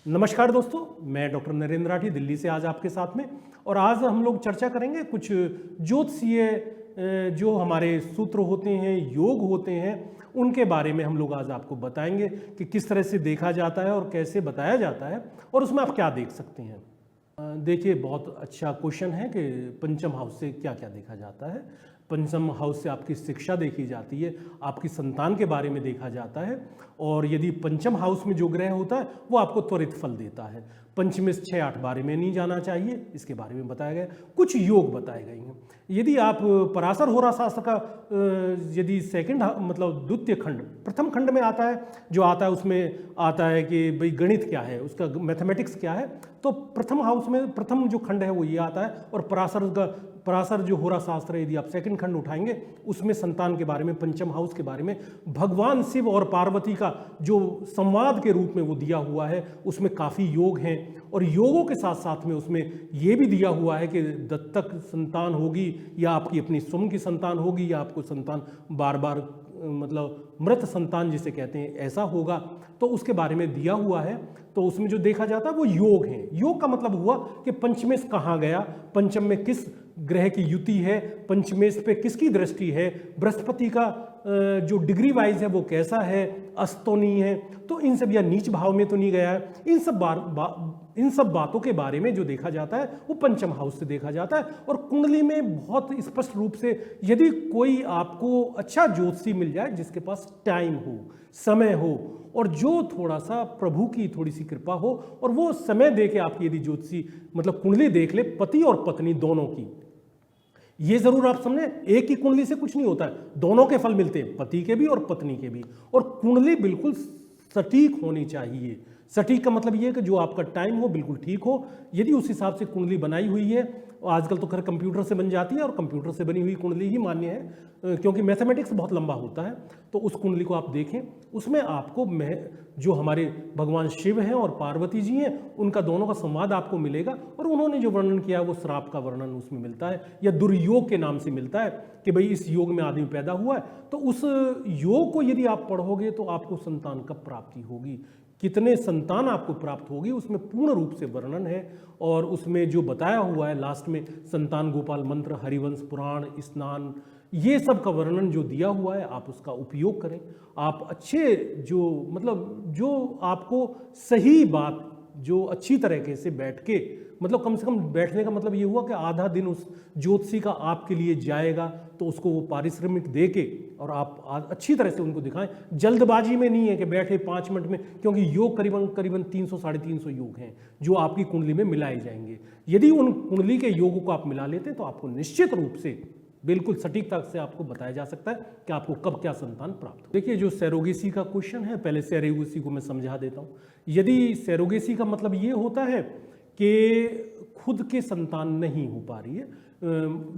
नमस्कार दोस्तों, मैं डॉक्टर नरेंद्र राठी दिल्ली से आज आपके साथ में। और आज हम लोग चर्चा करेंगे कुछ ज्योतिषीय जो हमारे सूत्र होते हैं, योग होते हैं, उनके बारे में हम लोग आज आपको बताएंगे कि किस तरह से देखा जाता है और कैसे बताया जाता है और उसमें आप क्या देख सकते हैं। देखिए, बहुत अच्छा क्वेश्चन है कि पंचम हाउस से क्या क्या देखा जाता है। पंचम हाउस से आपकी शिक्षा देखी जाती है, आपकी संतान के बारे में देखा जाता है। और यदि पंचम हाउस में जो ग्रह होता है वो आपको त्वरित फल देता है। पंचमेश 6-8 बारे में नहीं जाना चाहिए, इसके बारे में बताया गया। कुछ योग बताए गए हैं। यदि आप पराशर होरा शास्त्र का यदि सेकंड मतलब द्वितीय खंड, प्रथम खंड में आता है, जो आता है उसमें आता है कि भाई गणित क्या है, उसका मैथमेटिक्स क्या है, तो प्रथम हाउस में प्रथम जो खंड है वो ये आता है। और पराशर जो होरा शास्त्र है, यदि आप सेकंड खंड उठाएंगे उसमें संतान के बारे में, पंचम हाउस के बारे में, भगवान शिव और पार्वती का जो संवाद के रूप में वो दिया हुआ है, उसमें काफ़ी योग हैं। और योगों के साथ साथ में उसमें ये भी दिया हुआ है कि दत्तक संतान होगी या आपकी अपनी स्वयं की संतान होगी या आपको संतान बार बार मतलब मृत संतान जिसे कहते हैं ऐसा होगा, तो उसके बारे में दिया हुआ है। तो उसमें जो देखा जाता है वो योग है। योग का मतलब हुआ कि पंचमेश कहाँ गया, पंचम में किस ग्रह की युति है, पंचमेश पे किसकी दृष्टि है, बृहस्पति का जो डिग्री वाइज है वो कैसा है, अस्त तो नहीं है, तो इन सब, या नीच भाव में तो नहीं गया है, इन सब बातों के बारे में जो देखा जाता है वो पंचम हाउस से देखा जाता है। और कुंडली में बहुत स्पष्ट रूप से, यदि कोई आपको अच्छा ज्योतिषी मिल जाए जिसके पास टाइम हो, समय हो, और जो थोड़ा सा प्रभु की थोड़ी सी कृपा हो, और वो समय दे के आपकी यदि ज्योतिषी मतलब कुंडली देख ले, पति और पत्नी दोनों की, ये जरूर आप समझे, एक ही कुंडली से कुछ नहीं होता है, दोनों के फल मिलते हैं, पति के भी और पत्नी के भी। और कुंडली बिल्कुल सटीक होनी चाहिए। सटीक का मतलब ये है कि जो आपका टाइम हो बिल्कुल ठीक हो। यदि उस हिसाब से कुंडली बनाई हुई है, आजकल तो खैर कंप्यूटर से बन जाती है और कंप्यूटर से बनी हुई कुंडली ही मान्य है, क्योंकि मैथमेटिक्स बहुत लंबा होता है। तो उस कुंडली को आप देखें, उसमें आपको जो हमारे भगवान शिव हैं और पार्वती जी हैं, उनका दोनों का संवाद आपको मिलेगा। और उन्होंने जो वर्णन किया है वो श्राप का वर्णन उसमें मिलता है, या दुर्योग के नाम से मिलता है कि भाई इस योग में आदमी पैदा हुआ है, तो उस योग को यदि आप पढ़ोगे तो आपको संतान कब प्राप्ति होगी, कितने संतान आपको प्राप्त होगी, उसमें पूर्ण रूप से वर्णन है। और उसमें जो बताया हुआ है लास्ट में, संतान गोपाल मंत्र, हरिवंश पुराण, स्नान, ये सब का वर्णन जो दिया हुआ है, आप उसका उपयोग करें। आप अच्छे जो आपको सही बात, जो अच्छी तरीके से बैठ के, मतलब कम से कम बैठने का मतलब ये हुआ कि आधा दिन उस ज्योतिषी का आपके लिए जाएगा, तो उसको वो पारिश्रमिक दे के और आप अच्छी तरह से उनको दिखाएं। जल्दबाजी में नहीं है कि बैठे 5 मिनट में, क्योंकि योग करीबन 300-350 योग हैं जो आपकी कुंडली में मिलाए जाएंगे। यदि उन कुंडली के योगों को आप मिला लेते हैं तो आपको निश्चित रूप से बिल्कुल सटीकता से आपको बताया जा सकता है कि आपको कब क्या संतान प्राप्त हो। देखिए, जो सैरोगेसी का क्वेश्चन है, पहले सैरोगेसी को मैं समझा देता हूँ। यदि सैरोगेसी का मतलब ये होता है कि खुद के संतान नहीं हो पा रही है,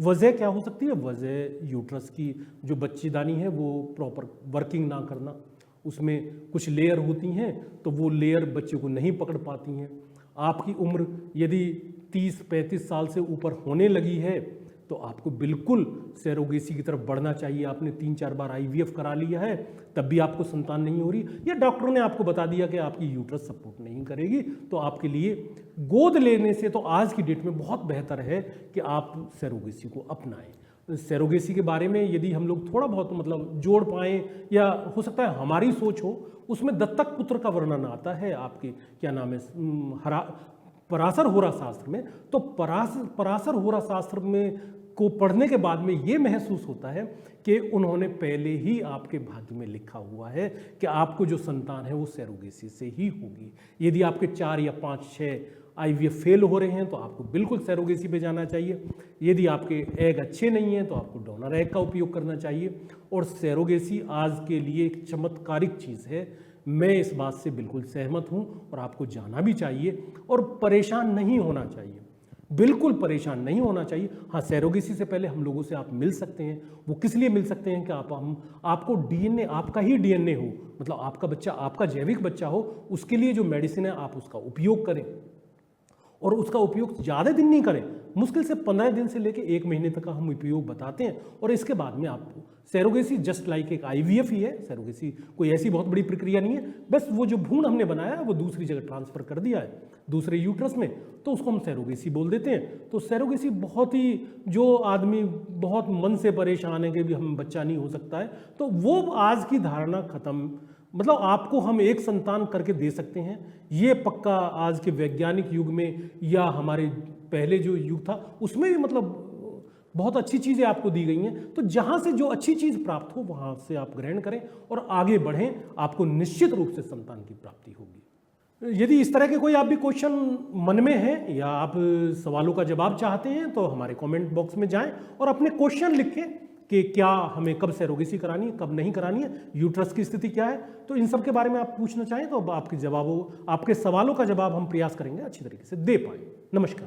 वजह क्या हो सकती है, वजह यूट्रस की जो बच्चेदानी है वो प्रॉपर वर्किंग ना करना, उसमें कुछ लेयर होती हैं तो वो लेयर बच्चे को नहीं पकड़ पाती हैं। आपकी उम्र यदि 30-35 साल से ऊपर होने लगी है तो आपको बिल्कुल सैरोगेसी की तरफ बढ़ना चाहिए। आपने 3-4 बार IVF करा लिया है तब भी आपको संतान नहीं हो रही, या डॉक्टर ने आपको बता दिया कि आपकी यूट्रस सपोर्ट नहीं करेगी, तो आपके लिए गोद लेने से तो आज की डेट में बहुत बेहतर है कि आप सैरोगेसी को अपनाएं। सैरोगेसी के बारे में यदि हम लोग थोड़ा बहुत मतलब जोड़ पाएँ, या हो सकता है हमारी सोच हो, उसमें दत्तक पुत्र का वर्णन आता है आपके क्या नाम है, पराशर होरा शास्त्र में। तो पराशर होरा शास्त्र में को पढ़ने के बाद में ये महसूस होता है कि उन्होंने पहले ही आपके भाग्य में लिखा हुआ है कि आपको जो संतान है वो सैरोगेसी से ही होगी। यदि आपके 4 या 5-6 IVF फेल हो रहे हैं तो आपको बिल्कुल सैरोगेसी पे जाना चाहिए। यदि आपके एग अच्छे नहीं हैं तो आपको डोनर एग का उपयोग करना चाहिए। और सैरोगेसी आज के लिए एक चमत्कारिक चीज़ है, मैं इस बात से बिल्कुल सहमत हूं, और आपको जाना भी चाहिए और परेशान नहीं होना चाहिए, बिल्कुल परेशान नहीं होना चाहिए। हाँ, सैरोगेसी से पहले हम लोगों से आप मिल सकते हैं। वो किस लिए मिल सकते हैं कि आपको DNA, आपका ही DNA हो, मतलब आपका बच्चा आपका जैविक बच्चा हो, उसके लिए जो मेडिसिन है आप उसका उपयोग करें। और उसका उपयोग ज़्यादा दिन नहीं करें, मुश्किल से 15 दिन से लेकर 1 महीने तक का हम उपयोग बताते हैं। और इसके बाद में आप सैरोगेसी जस्ट लाइक एक IVF ही है, सैरोगेसी कोई ऐसी बहुत बड़ी प्रक्रिया नहीं है, बस वो जो भ्रूण हमने बनाया है वो दूसरी जगह ट्रांसफ़र कर दिया है, दूसरे यूट्रस में, तो उसको हम सैरोगेसी बोल देते हैं। तो सैरोगेसी बहुत ही, जो आदमी बहुत मन से परेशान है कि भी हम बच्चा नहीं हो सकता है, तो वो आज की धारणा खत्म, मतलब आपको हम एक संतान करके दे सकते हैं, ये पक्का आज के वैज्ञानिक युग में या हमारे पहले जो युग था उसमें भी मतलब बहुत अच्छी चीज़ें आपको दी गई हैं। तो जहाँ से जो अच्छी चीज़ प्राप्त हो वहाँ से आप ग्रहण करें और आगे बढ़ें, आपको निश्चित रूप से संतान की प्राप्ति होगी। यदि इस तरह के कोई आप भी क्वेश्चन मन में है या आप सवालों का जवाब चाहते हैं तो हमारे कमेंट बॉक्स में जाएं और अपने क्वेश्चन लिखें कि क्या हमें कब सैरोगेसी करानी है, कब नहीं करानी है, यूट्रस की स्थिति क्या है। तो इन सब के बारे में आप पूछना चाहें तो आपके सवालों का जवाब हम प्रयास करेंगे अच्छी तरीके से दे पाएँ। नमस्कार।